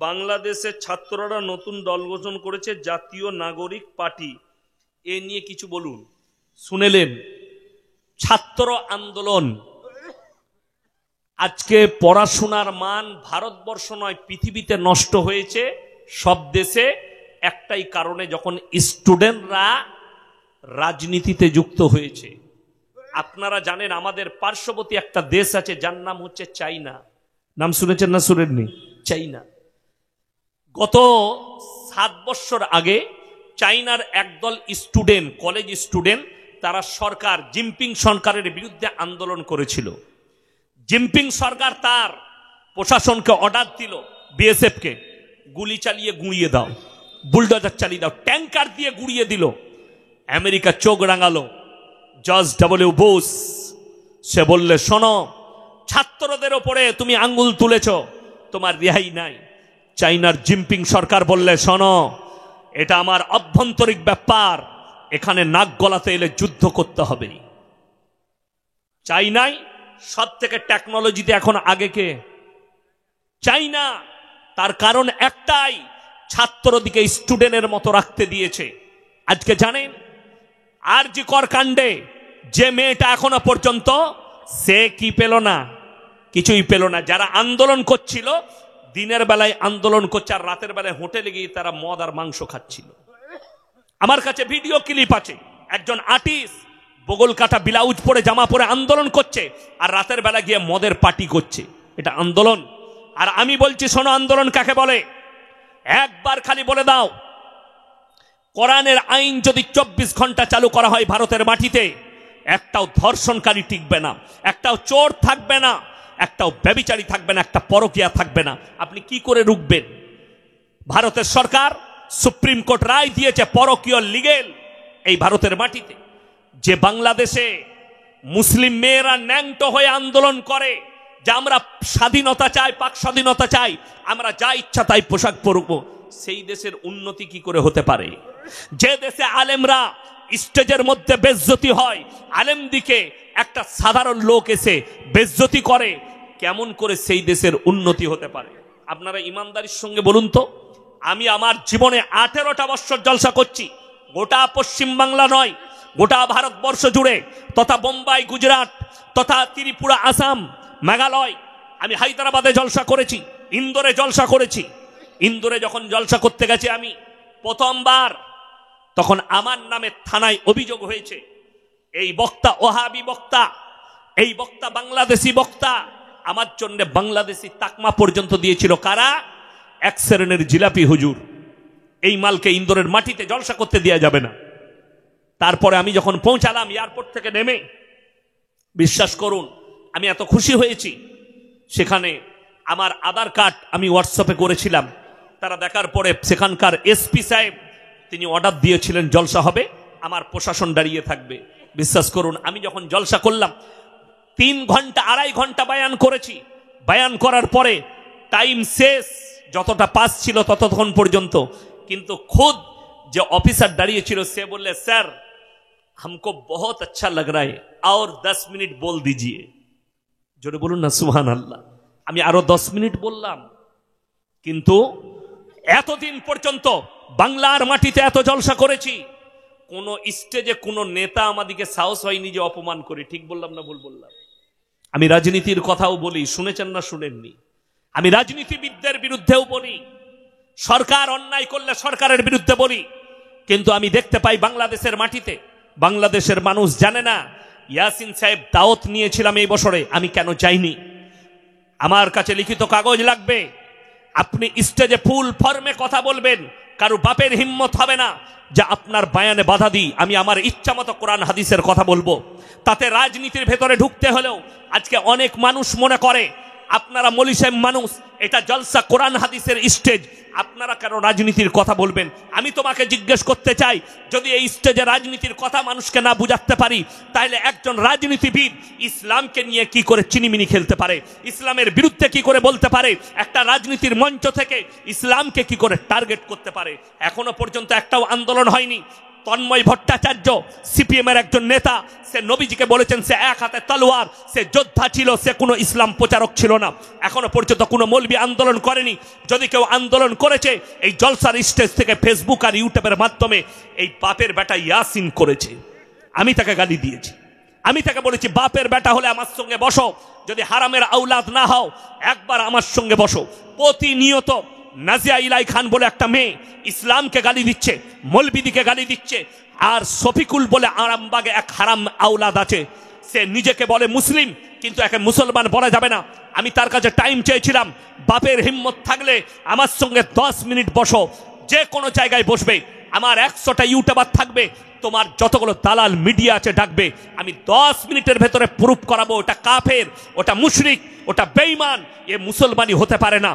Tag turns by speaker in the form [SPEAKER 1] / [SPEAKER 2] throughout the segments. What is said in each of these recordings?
[SPEAKER 1] বাংলাদেশের ছাত্ররা নতুন দল গঠন করেছে জাতীয় নাগরিক পার্টি, এ নিয়ে কিছু বলুন। শুনেলেন, ছাত্র আন্দোলন। আজকে পড়াশোনার মান ভারতবর্ষ নয় পৃথিবীতে নষ্ট হয়েছে সব দেশে একটাই কারণে, যখন স্টুডেন্টরা রাজনীতিতে যুক্ত হয়েছে। আপনারা জানেন আমাদের পার্শ্ববর্তী একটা দেশ আছে যার নাম হচ্ছে চাইনা। নাম শুনেছেন না শুনেননি? চাইনা। গত 7 বছর আগে চাইনার একদল স্টুডেন্ট, কলেজ স্টুডেন্ট, তারা সরকার জিনপিং সরকারের বিরুদ্ধে আন্দোলন করেছিল। জিনপিং সরকার তার প্রশাসনকে অর্ডার দিল, বিএসএফকে গুলি চালিয়ে গুঁড়িয়ে দাও, বুলডোজার চালিয়ে দাও, ট্যাঙ্কার দিয়ে গুঁড়িয়ে দিল। আমেরিকা চোখ রাঙালো। জর্জ ডব্লিউ বুশ সে বললে, শোনো, ছাত্রদের ওপরে তুমি আঙ্গুল তুলেছ, তোমার রেহাই নাই। চাইনার জিনপিং সরকার বললে, শোনো, এটা আমার অভ্যন্তরীণ ব্যাপার, এখানে নাক গলাতে এলে যুদ্ধ করতে হবে। চাইনাই সব থেকে টেকনোলজিতে এখন আগে কে? চাইনা। তার কারণ একটাই, ছাত্রদিকে স্টুডেন্টের মতো রাখতে দিয়েছে। আজকে জানেন আরজি কর কাণ্ডে যে মেয়েটা এখনো পর্যন্ত সে কি পেল না? কিছুই পেল না। যারা আন্দোলন করছিল দিনের বেলায় আন্দোলন করছে, আর রাতের বেলায় হোটেলে গিয়ে তারা মদ আর মাংস খাচ্ছিল। আমার কাছে ভিডিও ক্লিপ আছে, একজন আর্টিস্ট বগল কাটা ব্লাউজ পরে জামা পরে আন্দোলন করছে, আর রাতের বেলা গিয়ে মদের পার্টি করছে। এটা আন্দোলন? আর আমি বলছি, শোনো, আন্দোলন কাকে বলে? একবার খালি বলে দাও, কোরআনের আইন যদি 24 ঘন্টা চালু করা হয় ভারতের মাটিতে, একটাও ধর্ষণকারী টিকবে না, একটাও চোর থাকবে না, একটাও ব্যভিচারী থাকবে না, একটা পরকীয়া থাকবে না। আপনি কি করে রুখবেন? ভারতের সরকার সুপ্রিম কোর্ট রায় দিয়েছে পরকীয় লিগেল এই ভারতের মাটিতে। যে বাংলাদেশে মুসলিম মেয়েরা ন্যাংটো হয়ে আন্দোলন করে যে আমরা স্বাধীনতা চাই, পাক স্বাধীনতা চাই, আমরা যা ইচ্ছা তাই পোশাক পরব, সেই দেশের উন্নতি কি করে হতে পারে? যে দেশে আলেমরা স্টেজের মধ্যে বেজ্জতি হয়, আলেম দিকে একটা সাধারণ লোক এসে বেজ্জতি করে, কেমন করে সেই দেশের উন্নতি হতে পারে? আপনারা ইমানদারির সঙ্গে বলুন তো। আমি আমার জীবনে 18টা বছর জলসা করছি, গোটা পশ্চিম বাংলা নয়, গোটা ভারতবর্ষ জুড়ে, তথা বোম্বাই, গুজরাট, তথা ত্রিপুরা, আসাম, মেঘালয়। আমি হায়দ্রাবাদে জলসা করেছি, ইন্দোরে জলসা করেছি। ইন্দোরে যখন জলসা করতে গেছি আমি প্রথমবার, তখন আমার নামে থানায় অভিযোগ হয়েছে, এই বক্তা ওহাবি বক্তা, এই বক্তা বাংলাদেশি বক্তা। আমার জন্য বাংলাদেশি তাকমা পর্যন্ত দিয়েছিল কারা? এক শ্রেণীর জিলাপি হুজুর। এই মালকে ইন্দোরের মাটিতে জলসা করতে দেওয়া যাবে না। তারপরে আমি যখন পৌঁছালাম এয়ারপোর্ট থেকে নেমে, বিশ্বাস করুন আমি এত খুশি হয়েছি। সেখানে আমার আধার কার্ড আমি হোয়াটসঅ্যাপে করেছিলাম, তারা দেখার পরে সেখানকার এসপি সাহেব তিনি অর্ডার দিয়েছিলেন জলসা হবে, আমার প্রশাসন দাঁড়িয়ে থাকবে। বিশ্বাস করুন আমি যখন জলসা করলাম 3 ঘন্টা 2.5 ঘন্টা বায়ান করেছি। বায়ান করার পরে টাইম শেষ, যতটা পাস ছিল ততক্ষণ পর্যন্ত। কিন্তু খুদ যে অফিসার দাঁড়িয়ে ছিল সে বললে, স্যার हमको बहुत अच्छा लग रहा है और 10 मिनट बोल दीजिए। জোরে বলুন না সুবহানাল্লাহ। আমি আরো 10 মিনিট বললাম, কিন্তু এতদিন পর্যন্ত বাংলার মাটিতে এত জলসা করেছি, কোন স্টেজে কোন নেতা আমাদেরকে সাহস হয়নি যে অপমান করে। ঠিক বললাম না ভুল বললাম? আমি রাজনীতির কথাও বলি, শুনেছেন না শুনেননি? আমি রাজনীতিবিদদের বিরুদ্ধেও বলি, সরকার অন্যায় করলে সরকারের বিরুদ্ধে বলি। কিন্তু আমি দেখতে পাই বাংলাদেশের মাটিতে বাংলাদেশের মানুষ জানে না ইয়াসিন সাহেব দাওয়াত নিয়েছিলাম এই বছরে, আমি কেন যাইনি? আমার কাছে লিখিত কাগজ লাগবে। আপনি স্টেজে ফুল ফর্মে কথা বলবেন, কারো বাপের হিম্মত হবে না যে আপনার বায়ানে বাধা দিই। আমি আমার ইচ্ছা মতো কোরআন হাদিসের কথা বলবো। তাতে রাজনীতির ভেতরে ঢুকতে হলেও আজকে অনেক মানুষ মনে করে আপনারা মলিসেম মানুষ, এটা জলসা কোরআন হাদিসের স্টেজ, আপনারা কেন রাজনীতির কথা বলবেন? আমি তোমাকে জিজ্ঞেস করতে চাই, যদি এই স্টেজে রাজনীতির কথা মানুষকে না বুঝাতে পারি, তাহলে একজন রাজনীতিবিদ ইসলামকে নিয়ে কি করে চিনিমিনি খেলতে পারে? ইসলামের বিরুদ্ধে কি করে বলতে পারে? একটা রাজনীতির মঞ্চ থেকে ইসলামকে কি করে টার্গেট করতে পারে? এখনো পর্যন্ত একটাও আন্দোলন হয়নি। তন্ময় ভট্টাচার্য সিপিএম এর একজন নেতা, সে নবীজিকে বলেছেন সে এক হাতে তলোয়ার, সে যোদ্ধা ছিল, সে কোনো ইসলাম প্রচারক ছিল না। এখনো পর্যন্ত কোনো মৌলবি আন্দোলন করেনি। যদি কেউ আন্দোলন করেছে এই জলসার স্টেজ থেকে ফেসবুক আর ইউটিউবের মাধ্যমে এই বাপের বেটা ইয়াসিন করেছে। আমি তাকে গালি দিয়েছি, আমি তাকে বলেছি বাপের বেটা হলে আমার সঙ্গে বসো, যদি হারামের আওলাদ না হও একবার আমার সঙ্গে বসো। প্রতিনিয়ত নাজিয়া ইলাই খান বলে একটা মেয়ে ইসলামকে গালি দিচ্ছে, মৌলবিদিকে গালি দিচ্ছে। আর শফিকুল বলে আরামবাগে এক হারাম আওলাদ আছে, সে নিজেকে বলে মুসলিম কিন্তু একে মুসলমান বলা যাবে না। আমি তার কাছে টাইম চেয়েছিলাম, বাপের হিম্মত থাকলে আমার সঙ্গে 10 মিনিট বসো, যে কোনো জায়গায় বসবে, আমার 100টা ইউটিউবার থাকবে, তোমার যতগুলো দালাল মিডিয়া আছে ডাকবে, আমি 10 মিনিটের ভেতরে প্রুফ করাবো ওটা কাফের, ওটা মুশরিক, ওটা বেঈমান, এ মুসলমানই হতে পারে না।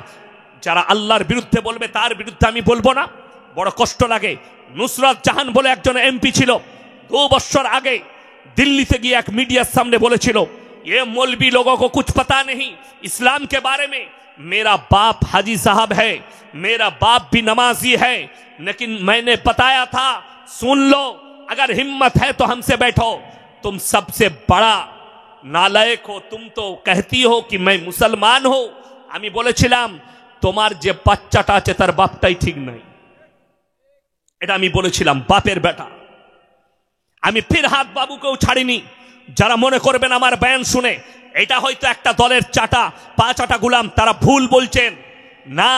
[SPEAKER 1] যারা আল্লাহর বিরুদ্ধে বলবে তার বিরুদ্ধে আমি বলবো না, বড় কষ্ট লাগে। নুসরাত জাহান বলে একজন এমপি ছিল, 2 বছর আগে दिल्ली गए एक मीडिया सामने बोले चिलो ये मौलवी लोगों को कुछ पता नहीं इस्लाम के बारे में। मेरा बाप हाजी साहब है, मेरा बाप भी नमाजी है, लेकिन मैंने बताया था सुन लो, अगर हिम्मत है तो हमसे बैठो। तुम सबसे बड़ा नालायक हो, तुम तो कहती हो कि मैं मुसलमान हो। আমি বলেছিলাম তোমার যে বাচ্চাটা আছে তার বাপটাই ঠিক নাই, এটা আমি বলেছিলাম, বাপের বেটা। আমি ফিরহাদ বাবুকেও ছাড়িনি। যারা মনে করবেন আমার বয়ান শুনে এটা হয়তো একটা দলের চাটা পাঁচাটা গুলাম, তারা ভুল বলছেন না।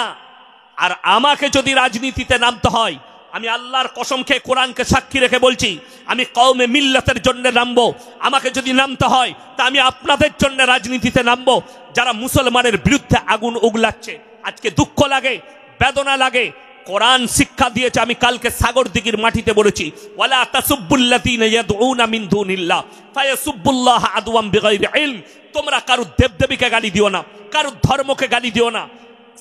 [SPEAKER 1] আর আমাকে যদি রাজনীতিতে নামতে হয়, আমি আল্লাহর কসম খেয়ে কোরআনকে সাক্ষী রেখে বলছি, আমি কওমে মিল্লাতের জন্য নামবো। আমাকে যদি নামতে হয় তা আমি আপনাদের জন্য রাজনীতিতে নামবো, যারা মুসলমানের বিরুদ্ধে আগুন উগলাচ্ছে। আজকে দুঃখ লাগে, বেদনা লাগে। কোরআন শিক্ষা দিয়েছে, আমি কালকে সাগর দিঘির মাটিতে বলেছি, ওয়ালা তাসুব্বুল্লাযীনা ইয়াদউনা মিন দুনিল্লাহ ফায়াসুব্বুল্লাহ আদওয়াম বিগাইরি ইলম। তোমরা কারো দেবদেবীকে গালি দিও না, কারো ধর্মকে গালি দিও না।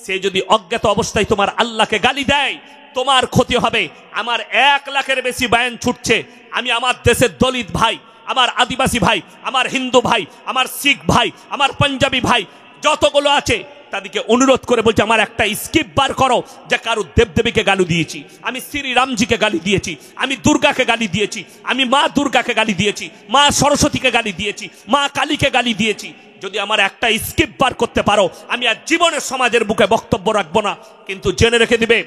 [SPEAKER 1] সে যদি অজ্ঞাত অবস্থায় তোমার আল্লাহকে গালি দেয় তোমার ক্ষতি হবে। আমার 1 লাখের বেশি বয়ান ছুটছে। আমি আমার দেশের দলিত ভাই, আমার আদিবাসী ভাই, আমার হিন্দু ভাই, আমার শিখ ভাই, আমার পাঞ্জাবি ভাই যতগুলো আছে তাদেরকে অনুরোধ করে বলছি, আমার একটা স্কিপ বার করো যে কারো দেবদেবীকে গালি দিয়েছি, আমি শ্রী রামজিকে গালি দিয়েছি, আমি দুর্গাকে গালি দিয়েছি, আমি মা দুর্গাকে গালি দিয়েছি, মা সরস্বতীকে গালি দিয়েছি, মা কালীকে গালি দিয়েছি। যদি আমার একটা স্কিপ বার করতে পারো আমি আর জীবনে সমাজের বুকে বক্তব্য রাখবো না। কিন্তু জেনে রেখে দিবে,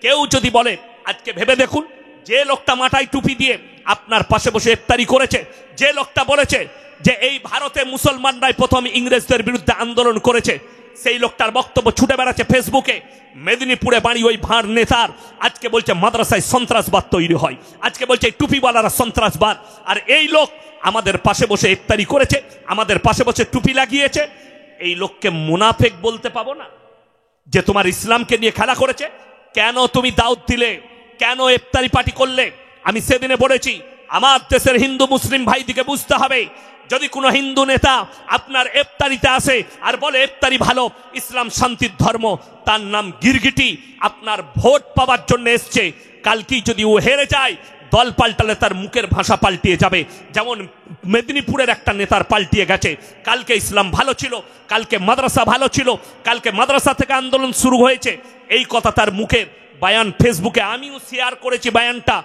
[SPEAKER 1] কেউ যদি বলে, আজকে ভেবে দেখুন, যে লোকটা মাথায় টুপি দিয়ে আপনার পাশে বসে ইফতারি করেছে, যে লোকটা বলেছে যে এই ভারতে মুসলমানরাই প্রথম ইংরেজদের বিরুদ্ধে আন্দোলন করেছে, সেই লোকটার বক্তব্য ছুটে বেড়াচ্ছে ফেসবুকে। মেদিনীপুরে বাড়ি ওই ভাঁড় নেতার, আজকে বলছে মাদ্রাসায় সন্ত্রাসবাদ তৈরি হয়, আজকে বলছে টুপিওয়ালারা সন্ত্রাসবাদ। আর এই লোক আমাদের পাশে বসে ইফতারি করেছে, আমাদের পাশে বসে টুপি লাগিয়েছে। এই লোককে মুনাফেক বলতে পাবো না যে তোমার ইসলামকে নিয়ে খেলা করেছে? কেন তুমি দাওয়াত দিলে, কেন ইফতারি পার্টি করলে? আমি সেদিনে বলেছি, আমার দেশের হিন্দু মুসলিম ভাইদিকে বুঝতে হবে, যদি কোনো হিন্দু নেতা আপনার ইফতারিতে আসে আর বলে ইফতারি ভালো, ইসলাম শান্তির ধর্ম, তার নাম গিরগিটি, আপনার ভোট পাওয়ার জন্য এসছে। কালকেই যদি ও হেরে যায়, দল পাল্টালে তার মুখের ভাষা পাল্টিয়ে যাবে, যেমন মেদিনীপুরের একটা নেতার পাল্টিয়ে গেছে। কালকে ইসলাম ভালো ছিল, কালকে মাদ্রাসা ভালো ছিল, কালকে মাদ্রাসা থেকে আন্দোলন শুরু হয়েছে, এই কথা তার মুখের বয়ান ফেসবুকে আমিও শেয়ার করেছি বয়ানটা।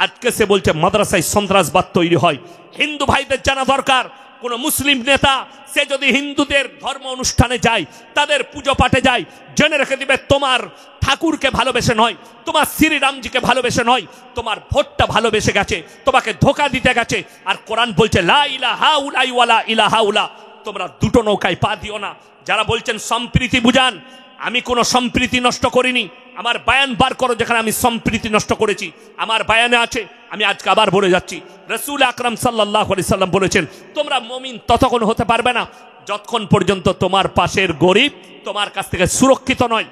[SPEAKER 1] আজকে সে বলছে মাদ্রাসায় সন্ত্রাসবাদ তৈরি হয়। হিন্দু ভাইদের জানা দরকার, কোন মুসলিম নেতা সে যদি হিন্দুদের ধর্ম অনুষ্ঠানে যায়, তাদের পুজো পাঠে যায়, জেনে রেখে দিবে তোমার ঠাকুরকে ভালোবেসে নয়, তোমার শ্রীরামজিকে ভালোবেসে নয়, তোমার ভোটটা ভালোবেসে গেছে, তোমাকে ধোকা দিতে গেছে। আর কোরআন বলছে লা ইলাহা উলাই ওয়ালা ইলাহা উলা, তোমরা দুটো নৌকায় পা দিও না। যারা বলছেন সম্প্রীতি বুঝান, আমি কোনো সম্প্রীতি নষ্ট করিনি। আমার বয়ান বার করো যেখানে আমি সম্প্রীতি নষ্ট করেছি, আমার বয়ানে আছে। আমি আজকে আবার বলে যাচ্ছি, রাসূল আকরাম সাল্লাল্লাহু আলাইহি সাল্লাম বলেছেন, তোমরা মুমিন ততক্ষণ হতে পারবে না যতক্ষণ পর্যন্ত তোমার পাশের গরিব তোমার কাছ থেকে সুরক্ষিত নয়।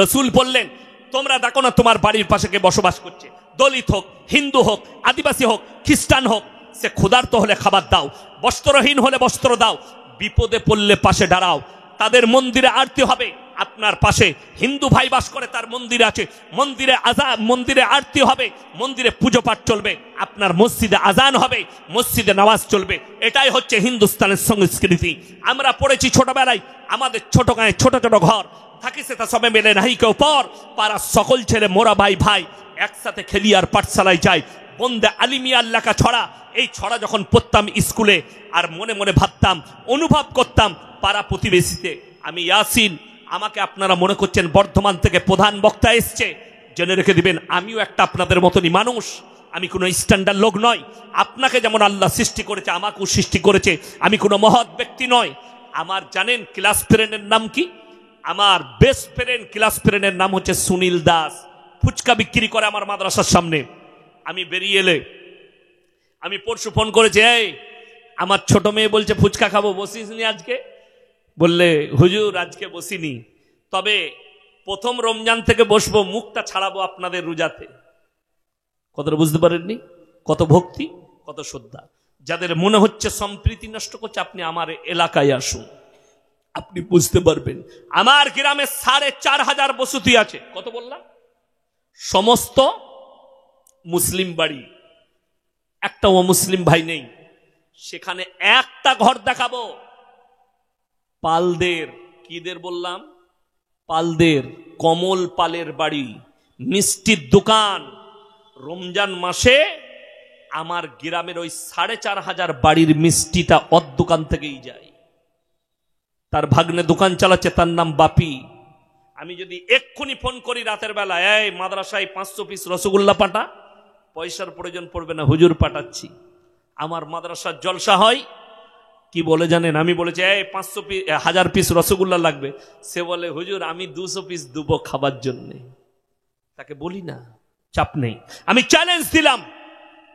[SPEAKER 1] রাসূল বললেন, তোমরা দেখো না তোমার বাড়ির পাশে কে বসবাস করছে, দলিত হোক, হিন্দু হোক, আদিবাসী হোক, খ্রিস্টান হোক, সে ক্ষুধার্ত হলে খাবার দাও, বস্ত্রহীন হলে বস্ত্র দাও, বিপদে পড়লে পাশে দাঁড়াও। তাদের মন্দিরে আরতি হবে, আপনার পাশে হিন্দু ভাই বাস করে, তার মন্দির আছে, মন্দিরে আরতি হবে, মন্দিরে পুজো পাঠ চলবে, আপনার মসজিদে আজান হবে, মসজিদে নামাজ চলবে। এটাই হচ্ছে হিন্দুস্তানের সংস্কৃতি। আমরা পড়েছি ছোটবেলায়, আমাদের ছোট গায়ে ছোট ছোট ঘর, থাকিছে তা সবে মেলে নাহি কেউ পর, পাড়ার সকল ছেলে মোরা ভাই ভাই, একসাথে খেলি আর পাঠশালায় যাই, বন্দে আলিমিয়া লেখা ছড়া। এই ছড়া যখন পড়তাম স্কুলে, আর মনে মনে ভাবতাম, অনুভব করতাম পাড়া প্রতিবেশীতে আমি ইয়াসিন। আমাকে আপনারা মনে করছেন বর্ধমান থেকে প্রধান বক্তা এসছে, জেনে রেখে দিবেন আমিও একটা আপনাদের মতনই মানুষ, আমি কোনো স্ট্যান্ডার্ড লোক নয়। আপনাকে যেমন আল্লাহ সৃষ্টি করেছে আমাকেও সৃষ্টি করেছে, আমি কোনো মহৎ ব্যক্তি নয়। আমার জানেন ক্লাস ফ্রেন্ডের নাম কি? আমার বেস্ট ফ্রেন্ড ক্লাস ফ্রেন্ডের নাম হচ্ছে সুনীল দাস। ফুচকা বিক্রি করে আমার মাদ্রাসার সামনে। আমি বেরিয়ে এলে, আমি পরশু ফোন করেছি, এই আমার ছোট মেয়ে বলছে ফুচকা খাবো, বসিস নি আজকে? বললে হুজুর আজকে বসিনি, তবে প্রথম রমজান থেকে বসবো, মুখটা ছাড়াবো আপনাদের রোজাতে। কতটা বুঝতে পারেননি? কত ভক্তি, কত শ্রদ্ধা। যাদের মনে হচ্ছে সম্প্রীতি নষ্ট করছে, আপনি আমার এলাকায় আসুন, আপনি বুঝতে পারবেন। আমার গ্রামে 4,500 বসতি আছে। কত বললাম? সমস্ত মুসলিম বাড়ি, একটা অমুসলিম ভাই নেই। সেখানে একটা ঘর দেখাবো পালদের, কিদের বললাম? পালদের, কমল পালের বাড়ি, মিষ্টির দোকান। রমজান মাসে আমার গ্রামের ওই 4,500 বাড়ির মিষ্টিটা ওর দোকান থেকেই যায়। তার ভাগ্নে দোকান চালাচ্ছে, তার নাম বাপি। আমি যদি এক্ষুনি ফোন করি রাতের বেলা, এই মাদ্রাসায় 500 পিস রসগোল্লা পাঠা, পয়সার প্রয়োজন পড়বে না, হুজুর পাঠাচ্ছি। আমার মাদ্রাসার জলসা হয়, কি বলে জানেন? আমি বলেছি এই 500 পিস 1000 পিস রসগোল্লা লাগবে, সে বলে হুজুর আমি 200 পিস দেবো খাবার জন্য। তাকে বলি না, চাপ নেই। আমি চ্যালেঞ্জ দিলাম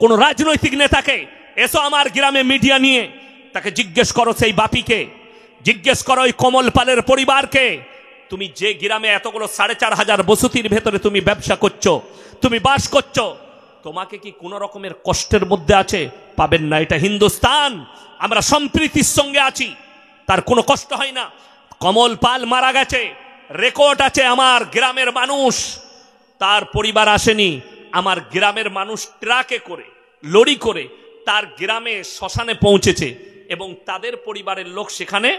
[SPEAKER 1] কোন রাজনৈতিক নেতাকে, এসো আমার গ্রামে মিডিয়া নিয়ে, তাকে জিজ্ঞেস করো সেই বাপিকে, জিজ্ঞেস করো ওই কমল পালের পরিবারকে, তুমি যে গ্রামে এতগুলো 4,500 বসতির ভেতরে তুমি ব্যবসা করছো, তুমি বাস করছো, তোমাকে কি কোন রকমের কষ্টের মধ্যে আছে? পাবেন না। এটা হিন্দুস্তান, আমরা সম্প্রীতির সঙ্গে আছি, তার কোনো কষ্ট হয় না। কমল পাল মারা গেছে, রেকর্ড আছে, আমার গ্রামের মানুষ, তার পরিবার আসেনি, আমার গ্রামের মানুষ ট্রাকে করে, লরি করে তার গ্রামে শ্মশানে পৌঁছেছে, এবং তাদের পরিবারের লোক সেখানে,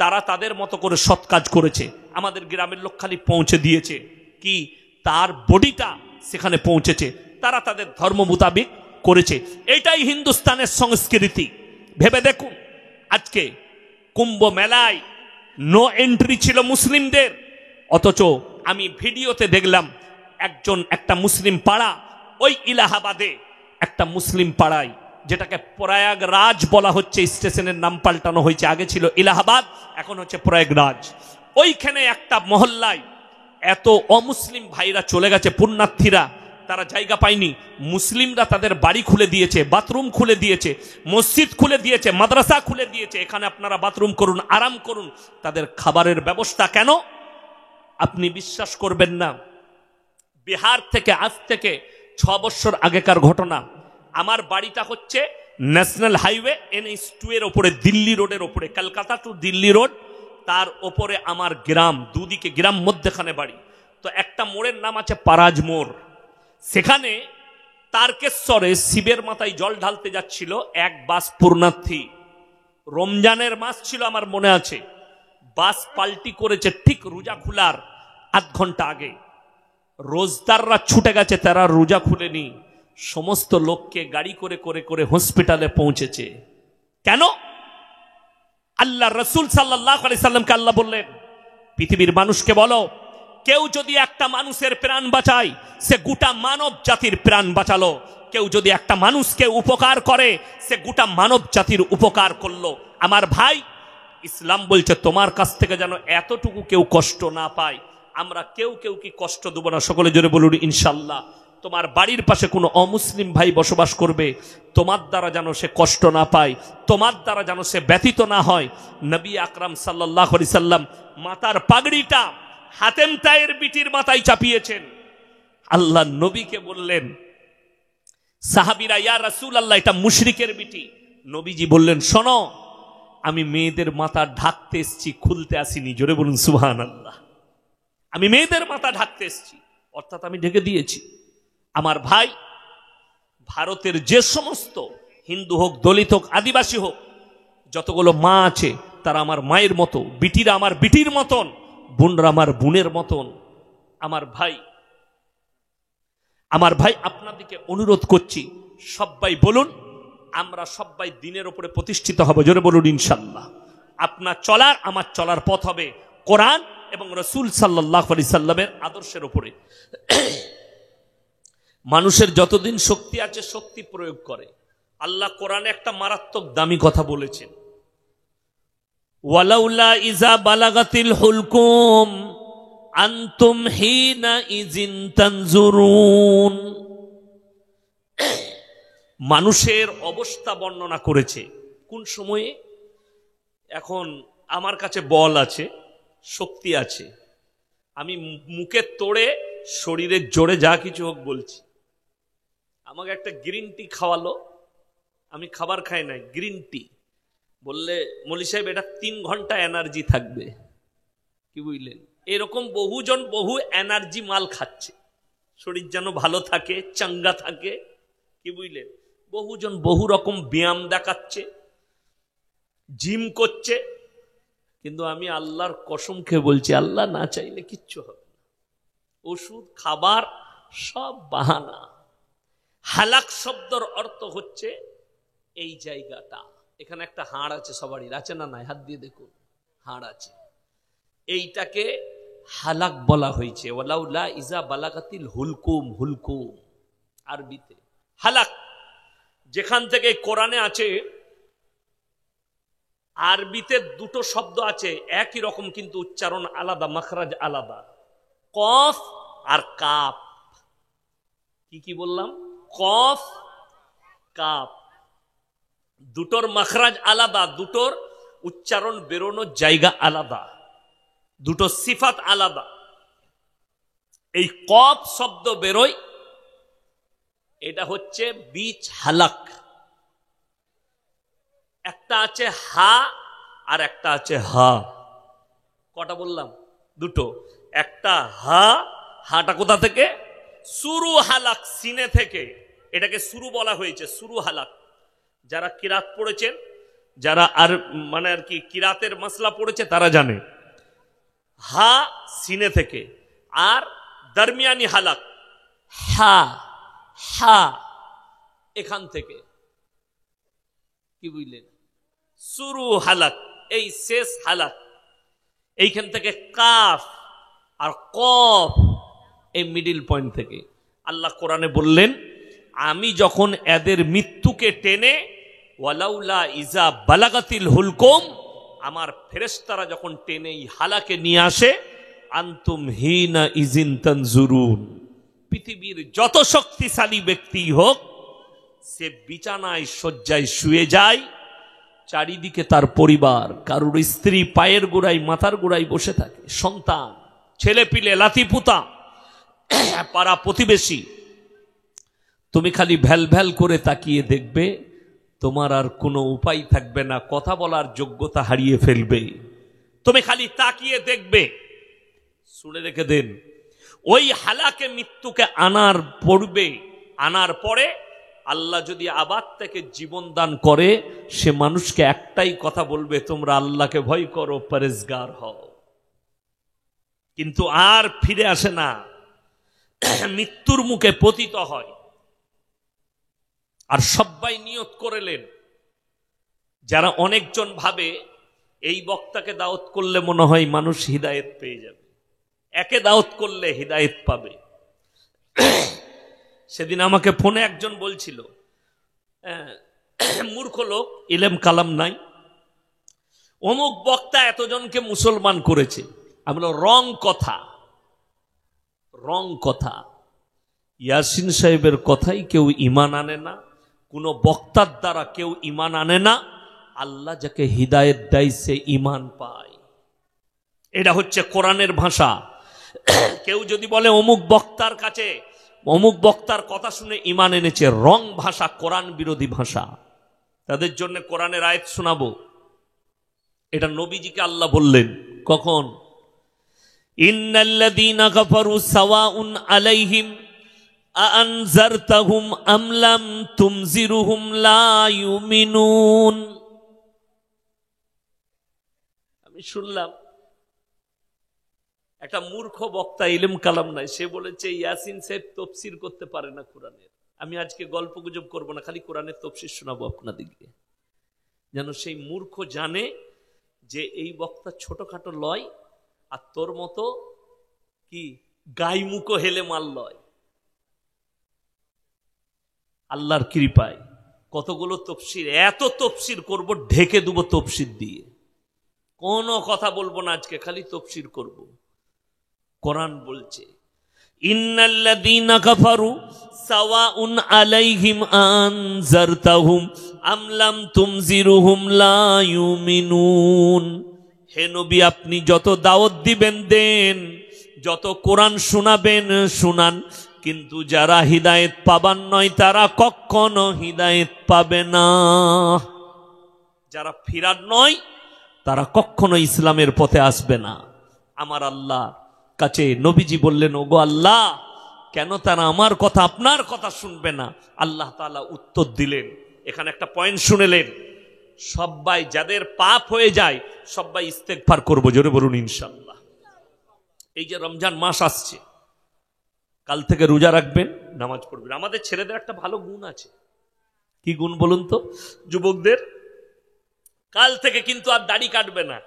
[SPEAKER 1] তারা তাদের মতো করে সৎ কাজ করেছে। আমাদের গ্রামের লোক খালি পৌঁছে দিয়েছে কি, তার বডিটা সেখানে পৌঁছেছে, তারা তাদের ধর্ম মোতাবিক করেছে। এটাই হিন্দুস্তানের সংস্কৃতি। ভেবে দেখুন, আজকে কুম্ভ মেলায় নো এন্ট্রি ছিল মুসলিমদের, অথচ আমি ভিডিওতে দেখলাম একটা মুসলিম পাড়া, ওই ইলাহাবাদে একটা মুসলিম পাড়ায়, যেটাকে প্রয়াগরাজ বলা হচ্ছে, স্টেশনের নাম পাল্টানো হয়েছে, আগে ছিল ইলাহাবাদ, এখন হচ্ছে প্রয়াগরাজ। ওইখানে একটা মহল্লায় এত অমুসলিম ভাইরা চলে গেছে, পুণ্যার্থীরা, তারা জায়গা পায়নি, মুসলিমরা তাদের বাড়ি খুলে দিয়েছে, বাথরুম খুলে দিয়েছে, মসজিদ খুলে দিয়েছে, মাদ্রাসা খুলে দিয়েছে, এখানে আপনারা বাথরুম করুন, আরাম করুন। তাদের খাবারের ব্যবস্থা কেন? আপনি বিশ্বাস করবেন না, বিহার থেকে আজ থেকে 6 বছর আগেকার ঘটনা। আমার বাড়িটা হচ্ছে ন্যাশনাল হাইওয়ে NH2 এর ওপরে, দিল্লি রোডের ওপরে, কলকাতা টু দিল্লি রোড, তার ওপরে আমার গ্রাম, দুদিকে গ্রাম, মধ্যখানে বাড়ি। তো একটা মোড়ের নাম আছে পারাজ মোড়। সেখানে তারকেশ্বরে শিবের মাথায় জল ঢালতে যাচ্ছিল এক বাস পুণ্যার্থী। রমজানের মাস ছিল আমার মনে আছে, বাস পাল্টি করেছে ঠিক রোজা খোলার আধ ঘন্টা আগে। রোজদাররা ছুটে গেছে, তারা রোজা খুলেনি, সমস্ত লোককে গাড়ি করে করে করে হসপিটালে পৌঁছেছে। কেন? আল্লাহ রসুল সাল্লাল্লাহু আলাইহি সাল্লামকে আল্লাহ বললেন, পৃথিবীর মানুষকে বলো, কেউ যদি একটা মানুষের প্রাণ বাঁচায়, সে গোটা মানব জাতির প্রাণ বাঁচালো। কেউ যদি একটা মানুষকে উপকার করে, সে গোটা মানব জাতির উপকার করলো। আমার ভাই, ইসলাম বলছে তোমার কাছ থেকে যেন এতটুকু কেউ কষ্ট না পায়। আমরা কেউ কেউ কি কষ্ট দেব না? সকলে জোরে বলুন ইনশাল্লাহ। তোমার বাড়ির পাশে কোনো অমুসলিম ভাই বসবাস করবে, তোমার দ্বারা যেন সে কষ্ট না পায়, তোমার দ্বারা যেন সে ব্যথিত না হয়। নবী আকরাম সাল্লাল্লাহু আলাইহি সাল্লাম মাথার পাগড়িটা হাতেম তায়ের বিটির মাথায় চাপিয়েছেন। আল্লাহ নবীকে বললেন, সাহাবীরা ইয়া রাসূলুল্লাহ, এটা মুশরিকের বিটি। নবীজি বললেন, শোনো, আমি মেয়েদের মাথা ঢাকতে এসেছি, খুলতে আসিনি। জোরে বলুন সুবহানাল্লাহ। আমি মেয়েদের মাথা ঢাকতে এসেছি, অর্থাৎ আমি ঢেকে দিয়েছি। আমার ভাই, ভারতের যে সমস্ত হিন্দু হোক, দলিত হোক, আদিবাসী হোক, যতগুলো মা আছে তারা আমার মায়ের মতো, বিটিরা আমার বিটির মতন। বোনরা আমার বোনের মতন। আমার ভাই আপনাদেরকে অনুরোধ করছি, সবাই বলুন আমরা সবাই দিনের উপরে প্রতিষ্ঠিত হব। জোরে বলুন ইনশাআল্লাহ। আপনার চলার আমার চলার পথ হবে কোরআন এবং রাসূল সাল্লাল্লাহু আলাইহি সাল্লামের আদর্শের উপরে। মানুষের যতদিন শক্তি আছে শক্তি প্রয়োগ করে। আল্লাহ কোরআনে একটা মারাত্মক দামি কথা বলেছেন, ওয়ালাউলা ইজা বালাগাতিল হুলকুম আনতুম হিনা ইজিন তানজুরুন। মানুষের অবস্থা বর্ণনা করেছে কোন সময়ে। এখন আমার কাছে বল আছে, শক্তি আছে, আমি মুখের তোড়ে শরীরের জোরে যা কিছু হোক বলছি। আমাকে একটা গ্রিন টি খাওয়ালো, আমি খাবার খাই নাই, গ্রিন টি বললে মলি সাহেব এটা 3 ঘন্টা এনার্জি থাকবে। কি বুঝলেন? এরকম বহুজন বহু এনার্জি মাল খাচ্ছে, শরীর যেন ভালো থাকে, চাঙ্গা থাকে। কি বুঝলেন? বহুজন বহু রকম ব্যায়াম দেখাচ্ছে, জিম করছে, কিন্তু আমি আল্লাহর কসম খেয়ে বলছি আল্লাহ না চাইলে কিচ্ছু হবে না। ওষুধ খাবার সব বাহানা। হালাক শব্দের অর্থ হচ্ছে এই জায়গাটা, এখানে একটা হাড় আছে, সবারই আছে না নাই? হাত দিয়ে দেখুন, হাড় আছে। এইটাকে হালাক বলা হয়েছে। ওয়ালাউলা ইজা বালাগাতিল হুলকুম, হুলকুম আরবিতে হালাক। যেখান থেকে কোরআনে আছে, আরবিতে দুটো শব্দ আছে একই রকম কিন্তু উচ্চারণ আলাদা, মাখরাজ আলাদা। কফ আর কাপ। কি বললাম? কফ কাপ, দুটোর মাখরাজ আলাদা, দুটোর উচ্চারণ বেরোনোর জায়গা আলাদা, দুটো সিফাত আলাদা। এই কফ শব্দ বেরোয়, এটা হচ্ছে বীজ হালাক। একটা আছে হা আর একটা আছে হা। কটা বললাম? দুটো। একটা হা, হাটা কোথা থেকে? সুরু হালাক, সিনে থেকে। এটাকে সুরু বলা হয়েছে, সুরু হালাক। যারা কিরাত পড়েছেন, যারা আর মানে আর কি কিরাতের মাসলা পড়েছে তারা জানে। হা সিনে থেকে, আর দরমিয়ানি হালাক হা, হা এখান থেকে। কি বুঝলেন? সুরু হালাক, এই শেষ হালাক, এইখান থেকে কাফ আর কফ, এই মিডিল পয়েন্ট থেকে। আল্লাহ কোরআনে বললেন আমি যখন এদের মৃত্যুকে টেনে, ওয়ালাউলা ইজা বালাগাতিল হুলকুম, আমার ফেরেশতারা যখন টেনে এই হালাকে নিয়ে আসে, আনতুম হিনা ইজিন তানজুরুন। পৃথিবীর যত শক্তিশালী ব্যক্তি হোক, সে বিছানায় শয্যায় শুয়ে যায়, চারিদিকে তার পরিবার, কারুর স্ত্রী পায়ের গোড়ায় মাথার গোড়ায় বসে থাকে, সন্তান, ছেলে পিলে, লাতিপুতা, পাড়া প্রতিবেশী। তুমি খালি ভ্যাল ভ্যাল করে তাকিয়ে দেখবে, তোমার আর কোনো উপায় থাকবে না, কথা বলার যোগ্যতা হারিয়ে ফেলবে। তুমি খালি তাকিয়ে দেখবে। শুনে রেখে দেন, ওই হালাকে মৃত্যুকে আনার পরে আল্লাহ যদি আবার থেকে জীবন দান করে, সে মানুষকে একটাই কথা বলবে, তোমরা আল্লাহকে ভয় করো, পরেজগার হও। কিন্তু আর ফিরে আসে না, মৃত্যুর মুখে পতিত হয়। আর সবাই নিয়ত করেলেন, যারা অনেকজন ভাবে এই বক্তাকে দাওয়াত করলে মনে হয় মানুষ হিদায়েত পেয়ে যাবে, একে দাওয়াত করলে হিদায়েত পাবে। সেদিন আমাকে ফোনে একজন বলছিল, মূর্খ লোক, ইলেম কালাম নাই, অমুক বক্তা এতজনকে মুসলমান করেছে। আমি বললাম রং কথা, রং কথা। ইয়াসিন সাহেবের কথাই কেউ ঈমান আনে না, কোন বক্তার দ্বারা কেউ ঈমান আনে না। আল্লাহ যাকে হিদায়েত দেয় সে ঈমান পায়। এটা হচ্ছে কোরআনের ভাষা। কেউ যদি বলে অমুক বক্তার কাছে, অমুক বক্তার কথা শুনে ঈমান এনেছে, রং ভাষা, কোরআন বিরোধী ভাষা। তাদের জন্য কোরআনের আয়াত শোনাবো। এটা নবীজিকে আল্লাহ বললেন কখন? ইন্নাল্লাযীনা কাফারু সাওয়াউন আলাইহিম আনজারতাহুম আম লাম তুনজিরুহুম লা ইউমিনুন। আমি শুনলাম একটা মূর্খ বক্তা, ইলম কালাম নাই, সে বলেছে ইয়াসিন সাহেব তফসির করতে পারে না কোরআনের। আমি আজকে গল্প গুজব করবো না, খালি কোরআনের তফসির শোনাবো আপনাদেরকে, যেন সেই মূর্খ জানে যে এই বক্তা ছোটখাটো লয়, আর তোর মতো কি গাইমুখো হেলে মাল লয়। আল্লাহর কৃপায় কতগুলো তফসির, এত তফসির করব, ঢেকে দেবো তফসির দিয়ে, কোনো কথা বলবো না আজকে, খালি তফসির করব। কোরআন বলছে ইন্নাল্লাযীনা কাফারু সাওয়াউন আলাইহিম আনজারতাহুম আম লাম তুনজিরুহুম লা ইউমিনুন। হে নবী, আপনি যত দাওয়াত দিবেন দেন, যত কোরআন শোনাবেন শুনান, কিন্তু যারা হিদায়েত পাবার নয় তারা কখনো হিদায়েত পাবে না। যারা ফিরার নয় তারা কখনো ইসলামের পথে আসবে না। আমার আল্লাহ কাছে নবীজি বললেন, ওগো আল্লাহ, কেন তারা আমার কথা আপনার কথা শুনবে না? আল্লাহ তাআলা উত্তর দিলেন, এখানে একটা পয়েন্ট শুনেলেন, সবাই যাদের পাপ হয়ে যায় সবাই ইস্তেগফার করবো, জোরে বলুন ইনশাআল্লাহ। এই যে রমজান মাস আসছে, কাল থেকে রোজা রাখবেন, নামাজ পড়বেন। আমাদের ছেলেদের একটা ভালো গুণ আছে, কি গুণ বলুন তো যুবকদের? কাল থেকে কিন্তু আর দাড়ি কাটবে না।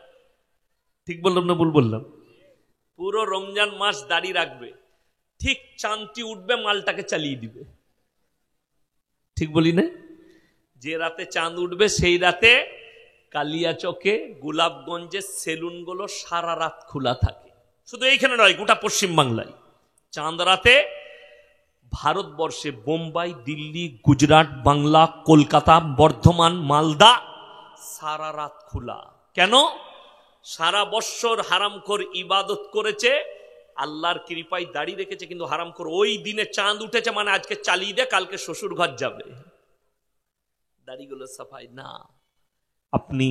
[SPEAKER 1] ঠিক বললাম না ভুল বললাম? পুরো রমজান মাস দাড়ি রাখবে, ঠিক চাঁদটি উঠবে মালটাকে চালিয়ে দিবে। ঠিক বলি না? যে রাতে চাঁদ উঠবে সেই রাতে কালিয়াচকে, গোলাপগঞ্জের সেলুনগুলো সারা রাত খোলা থাকে। শুধু এইখানে নয়, গোটা পশ্চিম বাংলায় চাঁদ রাতে ভারতবর্ষে বোম্বাই, দিল্লি, গুজরাট, বাংলা, কলকাতা, বর্ধমান, মালদা সারা রাত খোলা। কেন? সারা বৎসর হারামখোর ইবাদত করেছে, আল্লাহর কৃপায় দাড়ি রেখেছে, কিন্তু হারামখোর ওই দিনে চাঁদ উঠেছে মানে আজকে চালিয়ে দে, কালকে শ্বশুর ঘর যাবে, দাড়িগুলো সাফাই না। আপনি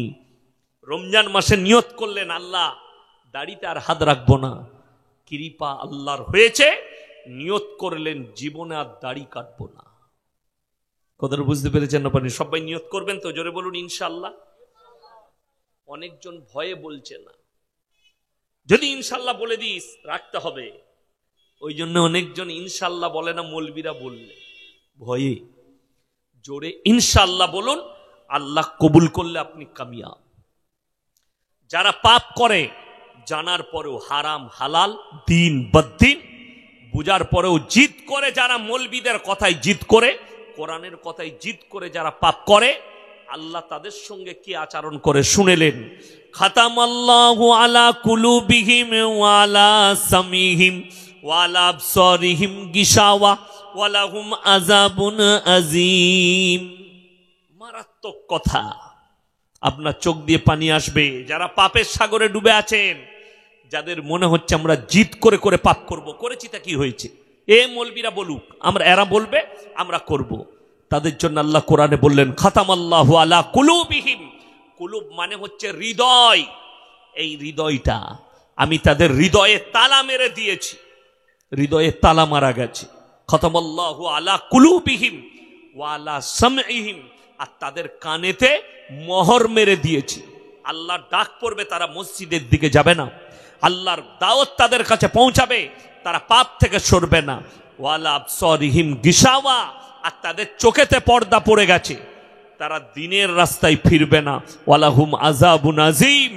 [SPEAKER 1] রমজান মাসে নিয়ত করলেন, আল্লাহ দাড়িতে আর হাত রাখবো না, কৃপা আল্লাহর হয়েছে, নিয়ত করলেন জীবনে আর দাড়ি কাটবো না। কথাটা বুঝতে পেরেছেন না? পারেন? সবাই নিয়ত করবেন তো, জোরে বলুন ইনশাআল্লাহ। অনেকজন ভয়ে বলছে না, যদি ইনশাআল্লাহ বলে দিস রাখতে হবে, ওই জন্য অনেকজন ইনশাআল্লাহ বলে না, মৌলবীরা বললে ভয়ে। জোরে ইনশাআল্লাহ বলুন, আল্লাহ কবুল করলে আপনি কামিয়াব। যারা পাপ করে জানার পরেও হারাম হালাল দিন বদ্দিন বুঝার পরেও জিদ করে, যারা মৌলবীদের কথায় জিদ করে, কোরআনের কথায় জিদ করে যারা পাপ করে, আল্লাহ তাদের সঙ্গে কি আচরণ করে শুনেলেন। খাতামাল্লাহু আলা কুলুবিহিম ওয়া আলা সামিহিম ওয়া আলা আবসারিহিম গিশাওয়া ওয়া লাহুম আযাবুন আযীম। মারাত্মক কথা, আপনার চোখ দিয়ে পানি আসবে। যারা পাপের সাগরে ডুবে আছেন, যাদের মনে হচ্ছে আমরা জিদ করে করে পাপ করব, করেছি তা কি হয়েছে, এ মৌলবীরা বলুক, আমরা এরা বলবে আমরা করব, তাদের জন্য আল্লাহ কোরআনে বললেন খাতামাল্লাহু আলা কুলুবিহিম। কুলুব মানে হচ্ছে হৃদয়, এই হৃদয়টা আমি তাদের হৃদয়ে তালা মেরে দিয়েছি, হৃদয়ে তালা মারা গেছে। খাতামাল্লাহু আলা কুলুবিহিম ওয়া আলা সামঈহিম, আর তাদের কানেতে মোহর মেরে দিয়েছি। আল্লাহর ডাক পড়বে, তারা মসজিদের দিকে যাবে না, আল্লাহর দাওয়াত তাদের কাছে পৌঁছাবে, তারা পাপ থেকে সরবে না। ওয়া আলা আবসারিহিম গিশাওয়া, আর তাদের চোখেতে পর্দা পড়ে গেছে, তারা দিনের রাস্তায় ফিরবে না। ওয়ালাহুম আযাবুন আযীম।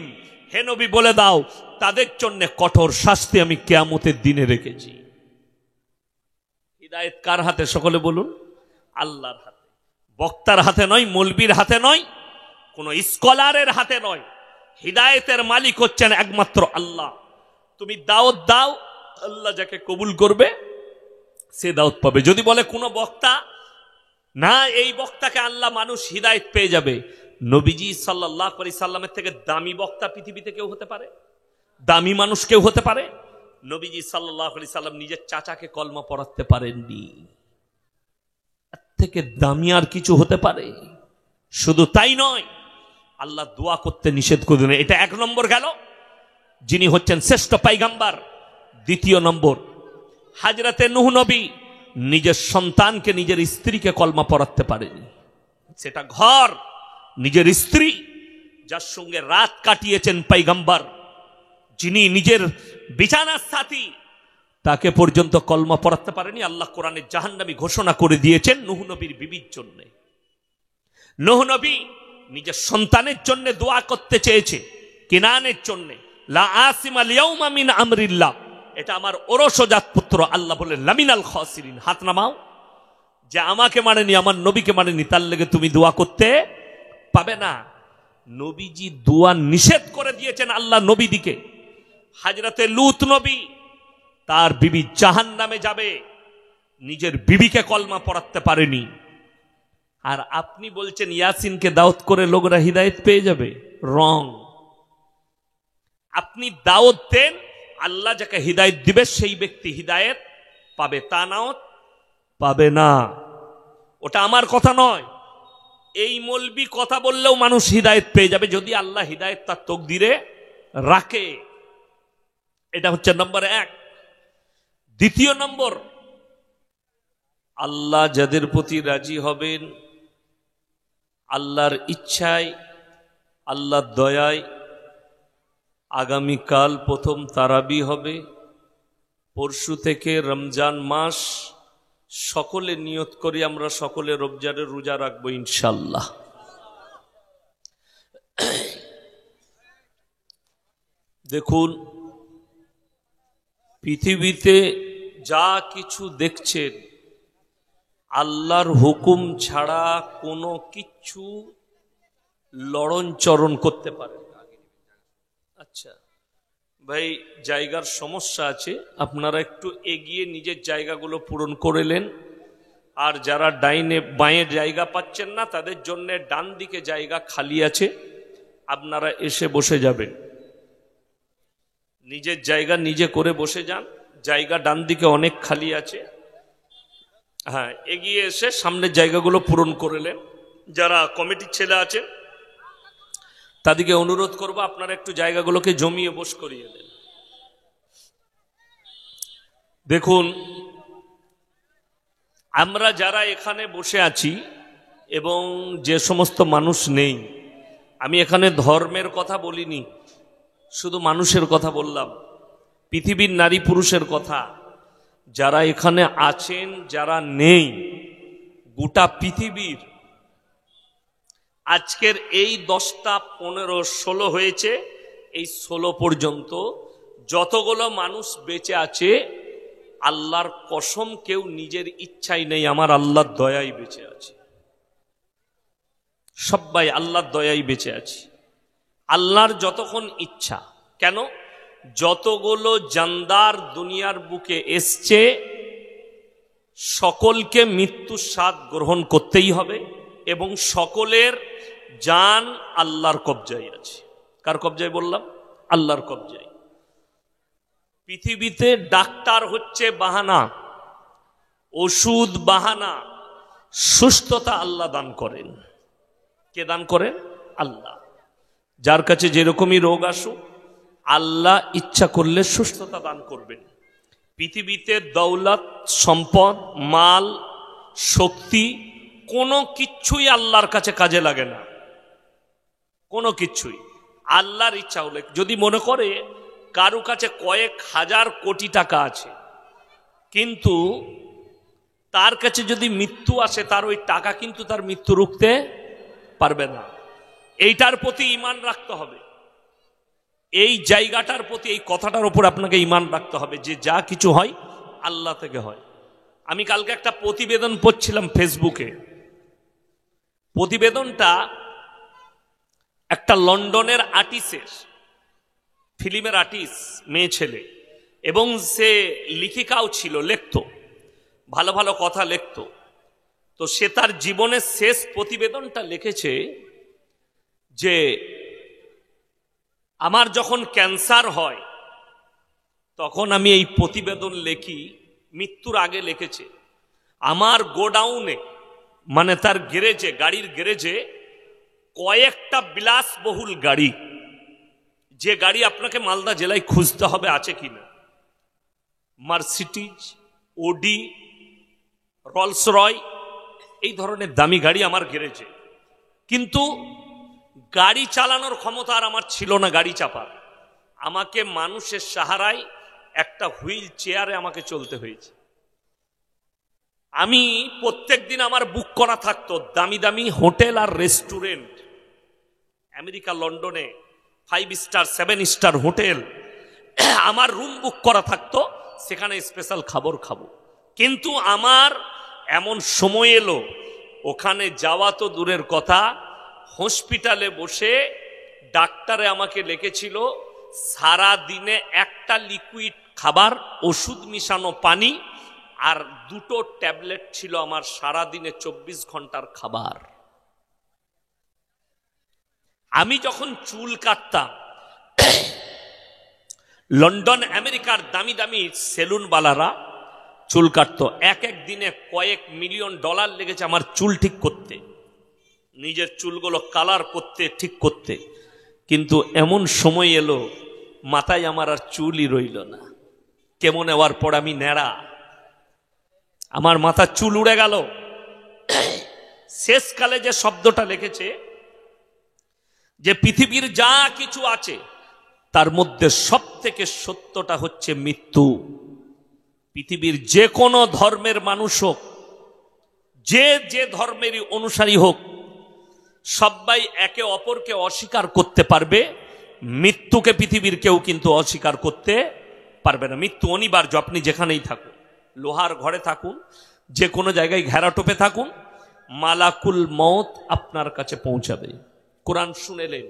[SPEAKER 1] হে নবী বলে দাও, তাদের জন্য কঠোর শাস্তি আমি কিয়ামতের দিনে রেখেছি। হিদায়াত কার হাতে? সকলে বলুন আল্লাহর হাতে। বক্তার হাতে নয়, মৌলবীর হাতে নয়, কোন স্কলারের হাতে নয়। হিদায়াতের মালিক হচ্ছেন একমাত্র আল্লাহ। তুমি দাওয়াত দাও, আল্লাহ যাকে কবুল করবে সে দাওয়াত পাবে। যদি বলে কোন বক্তা না, এই বক্তাকে আল্লাহ মানুষ হিদায়াত পেয়ে যাবে, নবীজি সাল্লাল্লাহু আলাইহি সাল্লামের থেকে দামি বক্তা পৃথিবীতে কেউ হতে পারে? দামি মানুষ কেউ হতে পারে? নবীজি সাল্লাল্লাহু আলাইহি সাল্লাম নিজের চাচাকে কলমা পড়াতে পারেননি, এর থেকে দামি আর কিছু হতে পারে? শুধু তাই নয়, আল্লাহ দোয়া করতে নিষেধ করে দিলেন। এটা এক নম্বর গেল, যিনি হচ্ছেন শ্রেষ্ঠ পয়গম্বর। দ্বিতীয় নম্বর, হযরতে নূহ নবী নিজের সন্তানকে, নিজের স্ত্রীকে কলমা পড়াতে পারেনি। সেটা ঘর, নিজের স্ত্রী, যার সঙ্গে রাত কাটিয়েছেন পয়গম্বর, যিনি নিজের বিছানার সাথী তাকে পর্যন্ত কলমা পড়াতে পারেনি। আল্লাহ কোরআনে জাহান্নামী ঘোষণা করে দিয়েছেন নূহ নবীর বিবির জন্য। নূহ নবী নিজের সন্তানের জন্য দোয়া করতে চেয়েছে, কিনানের জন্য, লা আসিমা লিয়াউমা মিন আমরিল্লাহ, এটা আমার ওরসজাত পুত্র। আল্লাহ বলেন লামিনাল খাসিরিন, হাত নামাও। যে আমাকে মানেনি, আমার নবীকে মানেনি, তার লেগে তুমি দোয়া করতে পাবে না। নবীজি দোয়া নিষেধ করে দিয়েছেন আল্লাহ নবীদিকে। হযরতে লূত নবী, তার বিবি জাহান্নামে যাবে, নিজের বিবিকে কলমা পড়াতে পারেনি। আর আপনি বলছেন ইয়াসিনকে দাওয়াত করে লোকরা হিদায়েত পেয়ে যাবে। রং। আপনি দাওয়াত দেন, আল্লাহ যাকে হিদায়েত দিবে সেই ব্যক্তি হিদায়েত পাবে, তা নাও পাবে না। ওটা আমার কথা নয়। এই মৌলবি কথা বললেও মানুষ হিদায়েত পেয়ে যাবে যদি আল্লাহ হিদায়েত তার তকদিরে রাখে। এটা হচ্ছে নম্বর এক। দ্বিতীয় নম্বর, আল্লাহ যাদের প্রতি রাজি হবেন, আল্লাহর ইচ্ছায়, আল্লাহর দয়ায় আগামীকাল প্রথম তারাবি হবে। পরশু থেকে রমজান মাস, সকলে নিয়ত করি আমরা সকলে রমজানের রোজা রাখবো ইনশাআল্লাহ। দেখুন, পৃথিবীতে যা কিছু দেখছেন, আল্লাহর হুকুম ছাড়া কোনো কিছু লড়নচরণ করতে পারে না। আচ্ছা ভাই, জায়গার সমস্যা আছে, আপনারা একটু এগিয়ে নিজের জায়গাগুলো পূরণ করেলেন। আর যারা ডাইনে বাঁয়ে জায়গা পাচ্ছেন না, তাদের জন্য ডান দিকে জায়গা খালি আছে, আপনারা এসে বসে যাবেন। নিজের জায়গা নিজে করে বসে যান, জায়গা ডান দিকে অনেক খালি আছে। হ্যাঁ, এগিয়ে এসে সামনের জায়গাগুলো পূরণ করলেন। যারা কমিটির ছেলে আছে তাদেরকে অনুরোধ করবো আপনারা একটু জায়গাগুলোকে জমিয়ে বস করিয়ে দেন। দেখুন, আমরা যারা এখানে বসে আছি এবং যে সমস্ত মানুষ নেই, আমি এখানে ধর্মের কথা বলিনি, শুধু মানুষের কথা বললাম, পৃথিবীর নারী পুরুষের কথা। যারা এখানে আছেন, যারা নেই, গোটা পৃথিবীর আজকের এই 10টা 15 16 হয়েছে, এই 16 পর্যন্ত যতগুলো মানুষ বেঁচে আছে, আল্লাহর কসম কেউ নিজের ইচ্ছাই নেই, আমার আল্লাহর দয়াই বেঁচে আছে। সবাই আল্লাহর দয়াই বেঁচে আছে, আল্লাহর যতক্ষণ ইচ্ছা। কেন? যতগুলো জানদার দুনিয়ার বুকে এসছে, সকলকে মৃত্যুর স্বাদ গ্রহণ করতেই হবে এবং সকলের জান আল্লাহর কবজায় আছে। কার কবজায় বললাম? আল্লাহর কবজায়। পৃথিবীতে ডাক্তার হচ্ছে বাহানা, ওষুধ বাহানা, সুস্থতা আল্লাহ দান করেন। কে দান করেন? আল্লাহ। যার কাছে যেরকমই রোগ আসুক, আল্লাহ ইচ্ছা করলে সুস্থতা দান করবেন। পৃথিবীতে দৌলত, সম্পদ, মাল, শক্তি কোনো কিচ্ছুই আল্লাহর কাছে কাজে লাগে না, কোনো কিচ্ছুই। আল্লাহর ইচ্ছা হলে, যদি মনে করে কারো কাছে কয়েক হাজার কোটি টাকা আছে, কিন্তু তার কাছে যদি মৃত্যু আসে, তার ওই টাকা কিন্তু তার মৃত্যু রুখতে পারবে না। এইটার প্রতি ঈমান রাখতে হবে, এই জায়গাটার প্রতি, এই কথাটার উপর আপনাকে ঈমান রাখতে হবে যে যা কিছু হয় আল্লাহ থেকে হয়। আমি কালকে একটা প্রতিবেদন পড়ছিলাম ফেসবুকে। প্রতিবেদনটা একটা লন্ডনের আর্টিস্টের, ফিল্মের আর্টিস্ট, মেয়ে ছেলে, এবং সে লেখিকাও ছিল, লিখতো, ভালো ভালো কথা লিখতো। তো সে তার জীবনের শেষ প্রতিবেদনটা লিখেছে যে আমার যখন ক্যান্সার হয় তখন আমি এই প্রতিবেদন লিখি, মৃত্যুর আগে লিখেছে, আমার গোডাউনে, মানে তার গ্যারেজে, গাড়ির গ্যারেজে কয়েকটা বিলাসবহুল গাড়ি, যে গাড়ি আপনাকে মালদা জেলায় খুঁজতে হবে আছে কিনা, মার্সিডিজ, ওডি, রোলস রয়, এই ধরনের দামি গাড়ি আমার গ্যারেজে। কিন্তু গাড়ি চালানোর ক্ষমতা আর আমার ছিল না, গাড়ি চাপার। আমাকে মানুষের সাহারায় একটা হুইল চেয়ারে আমাকে চলতে হয়েছে। আমি প্রত্যেকদিন আমার বুক করা থাকতো দামি দামি হোটেল আর রেস্টুরেন্ট, আমেরিকা লন্ডনে 5 স্টার 7 স্টার হোটেল, আমার রুম বুক করা থাকতো, সেখানে স্পেশাল খাবার খাবো। কিন্তু আমার এমন সময় এলো, ওখানে যাওয়া তো দূরের কথা, হসপিটালে বসে ডাক্তারে আমাকে লিখেছিল সারা দিনে একটা লিকুইড খাবার, ওষুধ মিশানো পানি আর 2টো ট্যাবলেট ছিল আমার সারা দিনে 24 ঘন্টার খাবার। আমি যখন চুল কাটতাম, লন্ডন আমেরিকার দামি দামি সেলুনওয়ালারা চুল কাটতো, এক এক দিনে কয়েক মিলিয়ন ডলার লেগেছে আমার চুল ঠিক করতে, নিজের চুলগুলো কালার করতে, ঠিক করতে। কিন্তু এমন সময় এলো মাথায় আমার আর চুলই রইল না। কেমন হওয়ার পর আমি ন্যাড়া, আমার মাথার চুল উড়ে গেল। শেষকালে যে শব্দটা লিখেছে যে পৃথিবীর যা কিছু আছে তার মধ্যে সব থেকে সত্যটা হচ্ছে মৃত্যু। পৃথিবীর যে কোনো ধর্মের মানুষ হোক, যে যে ধর্মেরই অনুসারী হোক, সবাই একে অপরকে অস্বীকার করতে পারবে, মৃত্যুকে পৃথিবীর কেউ কিন্তু অস্বীকার করতে পারবে না। মৃত্যু অনিবার্য। আপনি যেখানেই থাকুন, লোহার ঘরে থাকুন, যে কোনো জায়গায় ঘেরাটোপে থাকুন, মালাকুল মউত আপনার কাছে পৌঁছাবে। কোরআন শুনেলেন।